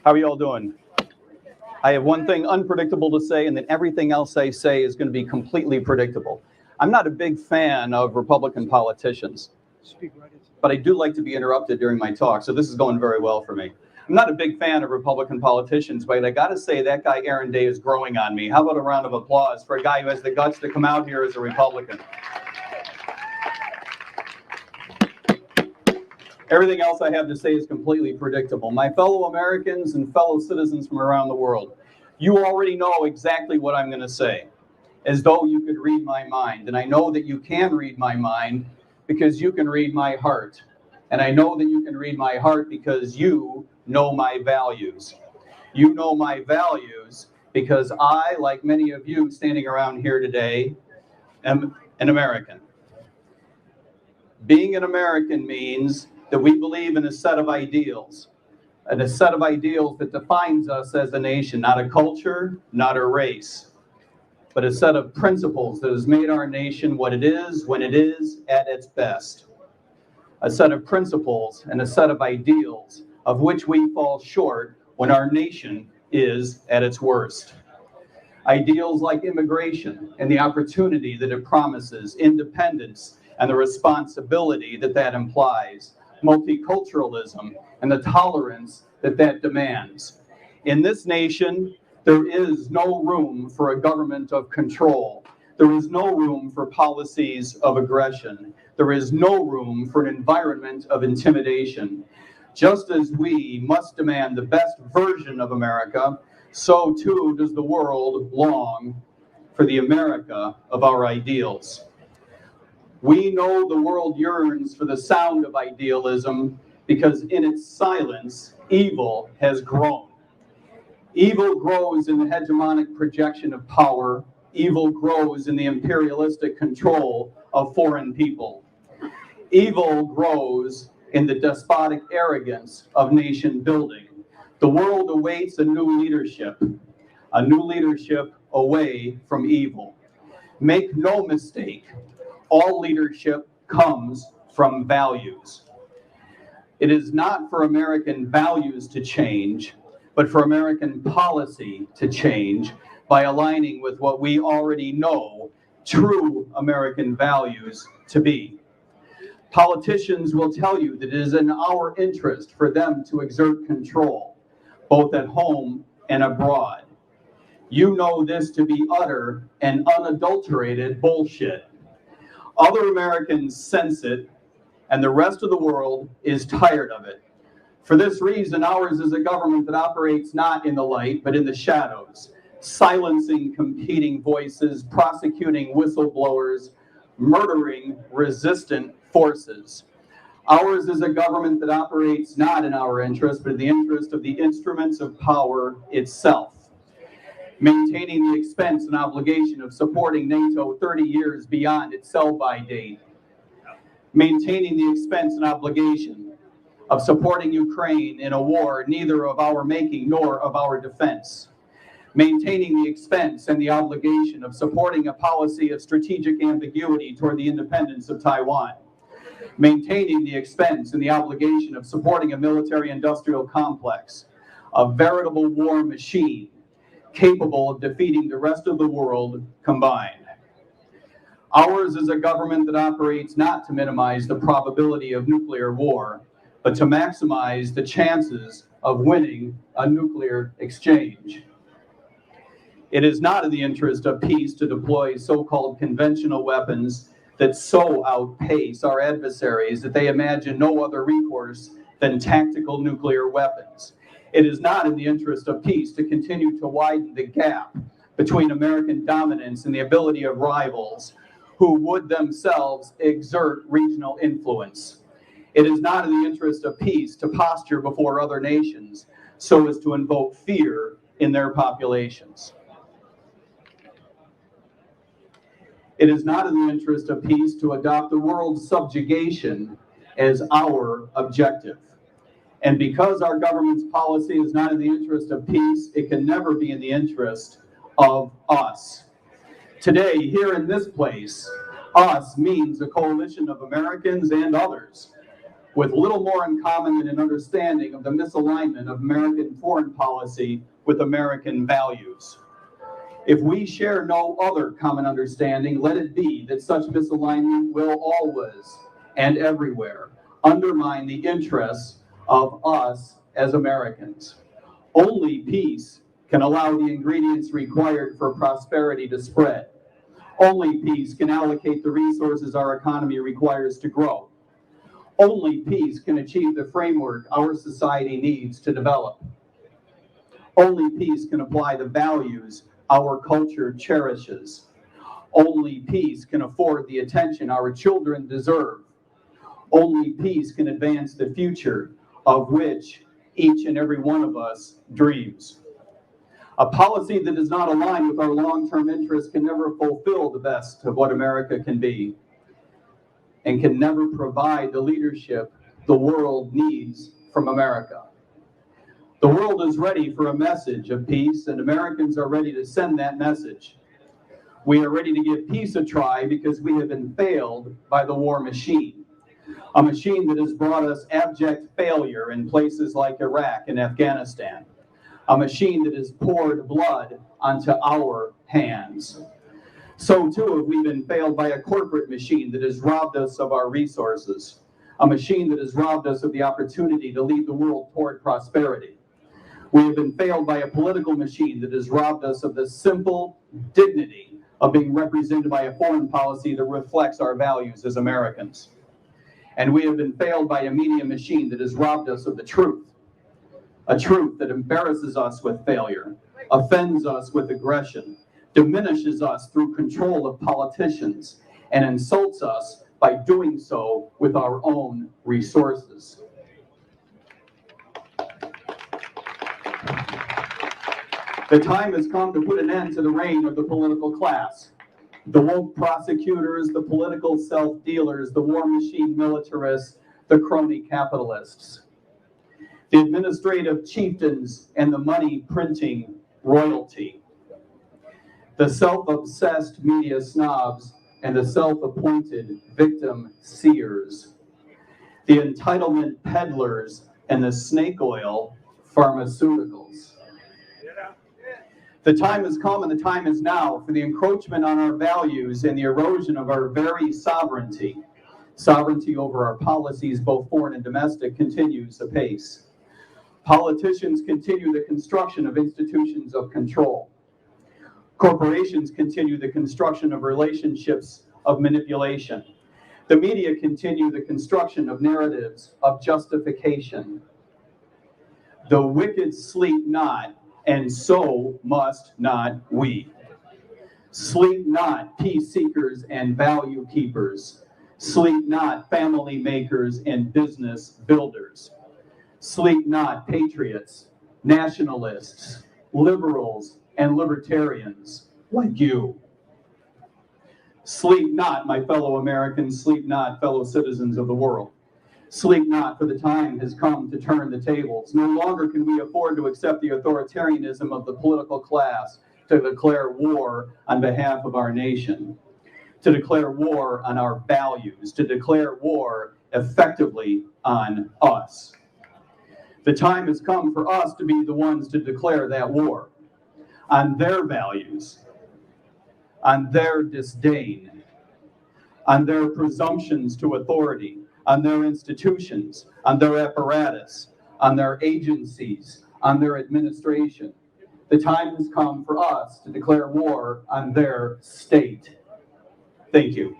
How are you all doing? I have one thing unpredictable to say, and then everything else I say is going to be completely predictable. I'm not a big fan of Republican politicians, but I do like to be interrupted during my talk, so this is going very well for me. I'm not a big fan of Republican politicians, but I got to say that guy Aaron Day is growing on me. How about a round of applause for a guy who has the guts to come out here as a Republican? Everything else I have to say is completely predictable. My fellow Americans and fellow citizens from around the world, you already know exactly what I'm going to say, as though you could read my mind. And I know that you can read my mind because you can read my heart. And I know that you can read my heart because you know my values. You know my values because I, like many of you standing around here today, am an American. Being an American means that we believe in a set of ideals, and a set of ideals that defines us as a nation, not a culture, not a race, but a set of principles that has made our nation what it is when it is at its best. A set of principles and a set of ideals of which we fall short when our nation is at its worst. Ideals like immigration and the opportunity that it promises, independence and the responsibility that that implies, multiculturalism and the tolerance that that demands. In this nation, there is no room for a government of control. There is no room for policies of aggression. There is no room for an environment of intimidation. Just as we must demand the best version of America, so too does the world long for the America of our ideals. We know the world yearns for the sound of idealism because in its silence, evil has grown. Evil grows in the hegemonic projection of power. Evil grows in the imperialistic control of foreign people. Evil grows in the despotic arrogance of nation building. The world awaits a new leadership away from evil. Make no mistake, all leadership comes from values. It is not for American values to change, but for American policy to change by aligning with what we already know true American values to be. Politicians will tell you that it is in our interest for them to exert control, both at home and abroad. You know this to be utter and unadulterated bullshit. Other Americans sense it, and the rest of the world is tired of it. For this reason, ours is a government that operates not in the light, but in the shadows, silencing competing voices, prosecuting whistleblowers, murdering resistant forces. Ours is a government that operates not in our interest, but in the interest of the instruments of power itself. Maintaining the expense and obligation of supporting NATO 30 years beyond its sell-by date. Maintaining the expense and obligation of supporting Ukraine in a war neither of our making nor of our defense. Maintaining the expense and the obligation of supporting a policy of strategic ambiguity toward the independence of Taiwan. Maintaining the expense and the obligation of supporting a military-industrial complex, a veritable war machine capable of defeating the rest of the world combined. Ours is a government that operates not to minimize the probability of nuclear war, but to maximize the chances of winning a nuclear exchange. It is not in the interest of peace to deploy so-called conventional weapons that so outpace our adversaries that they imagine no other recourse than tactical nuclear weapons. It is not in the interest of peace to continue to widen the gap between American dominance and the ability of rivals who would themselves exert regional influence. It is not in the interest of peace to posture before other nations so as to invoke fear in their populations. It is not in the interest of peace to adopt the world's subjugation as our objective. And because our government's policy is not in the interest of peace, it can never be in the interest of us. Today, here in this place, us means a coalition of Americans and others with little more in common than an understanding of the misalignment of American foreign policy with American values. If we share no other common understanding, let it be that such misalignment will always and everywhere undermine the interests of us as Americans. Only peace can allow the ingredients required for prosperity to spread. Only peace can allocate the resources our economy requires to grow. Only peace can achieve the framework our society needs to develop. Only peace can apply the values our culture cherishes. Only peace can afford the attention our children deserve. Only peace can advance the future of which each and every one of us dreams. A policy that does not align with our long-term interests can never fulfill the best of what America can be, and can never provide the leadership the world needs from America. The world is ready for a message of peace, and Americans are ready to send that message. We are ready to give peace a try because we have been failed by the war machine, a machine that has brought us abject failure in places like Iraq and Afghanistan, a machine that has poured blood onto our hands. So too have we been failed by a corporate machine that has robbed us of our resources, a machine that has robbed us of the opportunity to lead the world toward prosperity. We have been failed by a political machine that has robbed us of the simple dignity of being represented by a foreign policy that reflects our values as Americans. And we have been failed by a media machine that has robbed us of the truth, a truth that embarrasses us with failure, offends us with aggression, diminishes us through control of politicians, and insults us by doing so with our own resources. The time has come to put an end to the reign of the political class, the woke prosecutors, the political self-dealers, the war machine militarists, the crony capitalists, the administrative chieftains, and the money-printing royalty, the self-obsessed media snobs, and the self-appointed victim seers, the entitlement peddlers, and the snake oil pharmaceuticals. The time has come and the time is now for the encroachment on our values and the erosion of our very sovereignty. Sovereignty over our policies, both foreign and domestic, continues apace. Politicians continue the construction of institutions of control. Corporations continue the construction of relationships of manipulation. The media continue the construction of narratives of justification. The wicked sleep not, and so must not we. Sleep not, peace seekers and value keepers. Sleep not, family makers and business builders. Sleep not, patriots, nationalists, liberals, and libertarians like you. Sleep not, my fellow Americans, sleep not, fellow citizens of the world. Sleep not, for the time has come to turn the tables. No longer can we afford to accept the authoritarianism of the political class to declare war on behalf of our nation, to declare war on our values, to declare war effectively on us. The time has come for us to be the ones to declare that war on their values, on their disdain, on their presumptions to authority, on their institutions, on their apparatus, on their agencies, on their administration. The time has come for us to declare war on their state. Thank you.